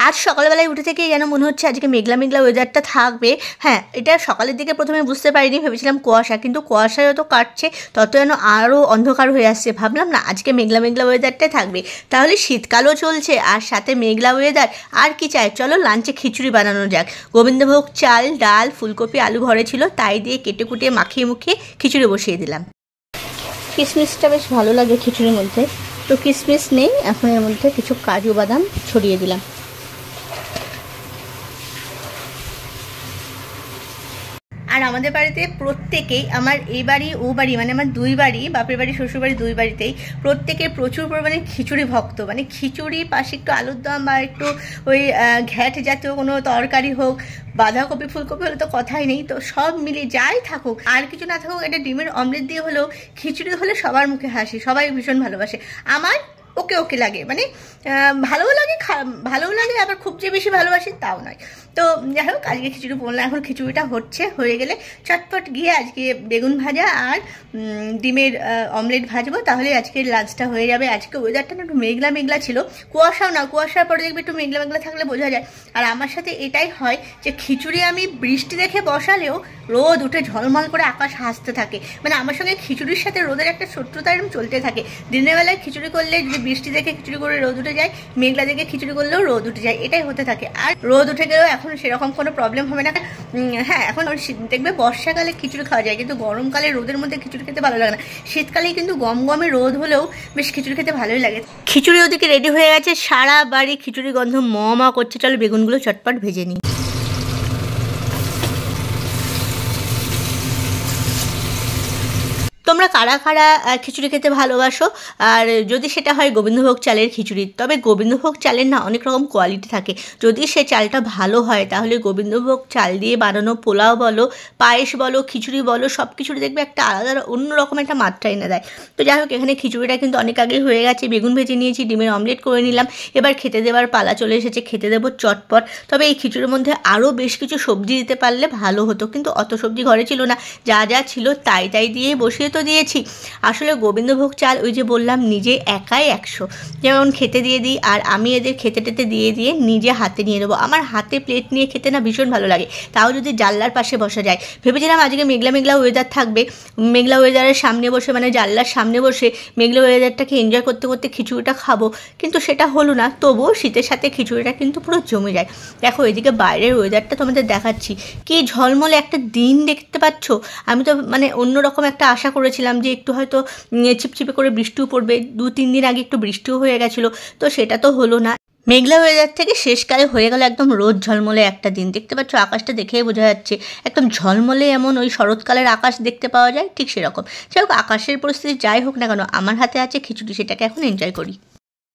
আজ সকালবেলায় উঠে থেকেই যেন মনে হচ্ছে আজকে মেঘলা মেঘলা ওয়েদারটা থাকবে। হ্যাঁ, এটা সকালের দিকে প্রথমে বুঝতে পারিনি, ভেবেছিলাম কুয়াশা, কিন্তু কুয়াশা যত কাটছে তত যেন আরও অন্ধকার হয়ে আসছে। ভাবলাম না আজকে মেঘলা মেঘলা ওয়েদারটাই থাকবে, তাহলে শীতকালও চলছে আর সাথে মেঘলা ওয়েদার, আর কি চাই। চলো লাঞ্চে খিচুড়ি বানানো যাক। গোবিন্দভোগ চাল, ডাল, ফুলকপি, আলু ঘরে ছিল, তাই দিয়ে কেটে কুটিয়ে মাখিয়ে মুখিয়ে খিচুড়ি বসিয়ে দিলাম। কিশমিশটা বেশ ভালো লাগে খিচুড়ির মধ্যে, তো কিশমিশ নেই, এখন এর মধ্যে কিছু কাজু বাদাম ছড়িয়ে দিলাম। আর আমাদের বাড়িতে প্রত্যেকেই, আমার এই বাড়ি ও বাড়ি মানে আমার দুই বাড়ি, বাপের বাড়ি শ্বশুর বাড়ি দুই বাড়িতেই প্রত্যেকে প্রচুর পরিমাণে খিচুড়ি ভক্ত। মানে খিচুড়ি পাশে একটু আলুর দম বা একটু ওই ঘ্যাট জাতীয় কোনো তরকারি হোক, বাঁধাকপি ফুলকপি হলে তো কথাই নেই। তো সব মিলে যাই থাকুক আর কিছু না থাকুক, একটা ডিমের অমলেট দিয়ে হলেও খিচুড়ি হলে সবার মুখে হাসি, সবাই ভীষণ ভালোবাসে। আমার ওকে ওকে লাগে, মানে ভালোও লাগে, ভালোও লাগে, আবার খুব যে বেশি ভালোবাসি তাও নয়। তো যাই হোক, আজকে খিচুড়ি বললাম, এখন খিচুড়িটা হয়ে গেলে চটপট গিয়ে আজকে বেগুন ভাজা আর ডিমের অমলেট ভাজবো, তাহলে আজকের লাঞ্চটা হয়ে যাবে। আজকে ওয়েদারটা না একটু মেঘলা মেঘলা ছিল, কুয়াশাও না, কুয়াশার পরে দেখবে একটু মেঘলা মেঘলা থাকলে বোঝা যায়। আর আমার সাথে এটাই হয় যে খিচুড়ি আমি বৃষ্টি দেখে বসালেও রোদ উঠে ঝলমল করে আকাশ হাসতে থাকে। মানে আমার সঙ্গে খিচুড়ির সাথে রোদের একটা শত্রুতা এরকম চলতে থাকে। দিনের বেলায় খিচুড়ি করলে যদি বৃষ্টি দেখে খিচুড়ি করে রোদ উঠে যায়, মেঘলা দেখে খিচুড়ি করলেও রোদ উঠে যায়, এটাই হতে থাকে। আর রোদ উঠে গেলেও এখন সেরকম কোনো প্রবলেম হবে না। হ্যাঁ, এখন দেখবে বর্ষাকালে খিচুড়ি খাওয়া যায়, কিন্তু গরমকালে রোদের মধ্যে খিচুড়ি খেতে ভালো লাগে না। শীতকালে কিন্তু গমগমে রোদ হলেও বেশ খিচুড়ি খেতে ভালোই লাগে। খিচুড়ি ওদিকে রেডি হয়ে গেছে, সারা বাড়ি খিচুড়ি গন্ধ মা করছে। চলো বেগুনগুলো চটপট ভেজে নিই। তোমরা কারা কারা খিচুড়ি খেতে ভালোবাসো, আর যদি সেটা হয় গোবিন্দভোগ চালের খিচুড়ি। তবে গোবিন্দভোগ চালের না অনেক রকম কোয়ালিটি থাকে, যদি সে চালটা ভালো হয় তাহলে গোবিন্দভোগ চাল দিয়ে বানানো পোলাও বলো, পায়েস বলো, খিচুড়ি বলো, সব খিচুড়ি দেখবে একটা আলাদা অন্যরকম একটা মাত্রা এনে দেয়। তো যাই হোক, এখানে খিচুড়িটা কিন্তু অনেক আগেই হয়ে গেছে, বেগুন ভেজে নিয়েছি, ডিমের অমলেট করে নিলাম। এবার খেতে দেওয়ার পালা চলে এসেছে, খেতে দেবো চটপট। তবে এই খিচুড়ির মধ্যে আরও বেশ কিছু সবজি দিতে পারলে ভালো হতো, কিন্তু অত সবজি ঘরে ছিল না, যা যা ছিল তাই দিয়েই বসিয়ে তো দিয়েছি। আসলে গোবিন্দভোগ চাল ওই যে বললাম নিজে একাই 100, যেমন খেতে দিয়ে দিই, আর আমি এদের খেতে টেতে দিয়ে নিজে হাতে নিয়ে নেবো। আমার হাতে প্লেট নিয়ে খেতে না ভীষণ ভালো লাগে, তাও যদি জানলার পাশে বসা যায়। ভেবেছিলাম আজকে মেঘলা মেঘলা ওয়েদার থাকবে, মেঘলা ওয়েদারের সামনে বসে মানে জানলার সামনে বসে মেঘলা ওয়েদারটাকে এনজয় করতে করতে খিচুড়িটা খাবো, কিন্তু সেটা হলো না। তবুও শীতের সাথে খিচুড়িটা কিন্তু পুরো জমে যায়। দেখো এদিকে বাইরের ওয়েদারটা তোমাদের দেখাচ্ছি, কি ঝলমলে একটা দিন দেখতে পাচ্ছ। আমি তো মানে অন্যরকম একটা আশা করেছিলাম যে একটু হয়তো চিপচিপে করে বৃষ্টিও পড়বে, 2-3 দিন আগে একটু বৃষ্টিও হয়ে গেছিলো, তো সেটা তো হলো না। মেঘলা ওয়েদার থেকে শেষকালে হয়ে গেল একদম রোদ ঝলমলে একটা দিন। দেখতে পাচ্ছ আকাশটা দেখেই বোঝা যাচ্ছে একদম ঝলমলে, এমন ওই শরৎকালের আকাশ দেখতে পাওয়া যায় ঠিক সেরকম। যাই হোক, আকাশের পরিস্থিতি যাই হোক না কেন, আমার হাতে আছে খিচুড়ি, সেটাকে এখন এনজয় করি।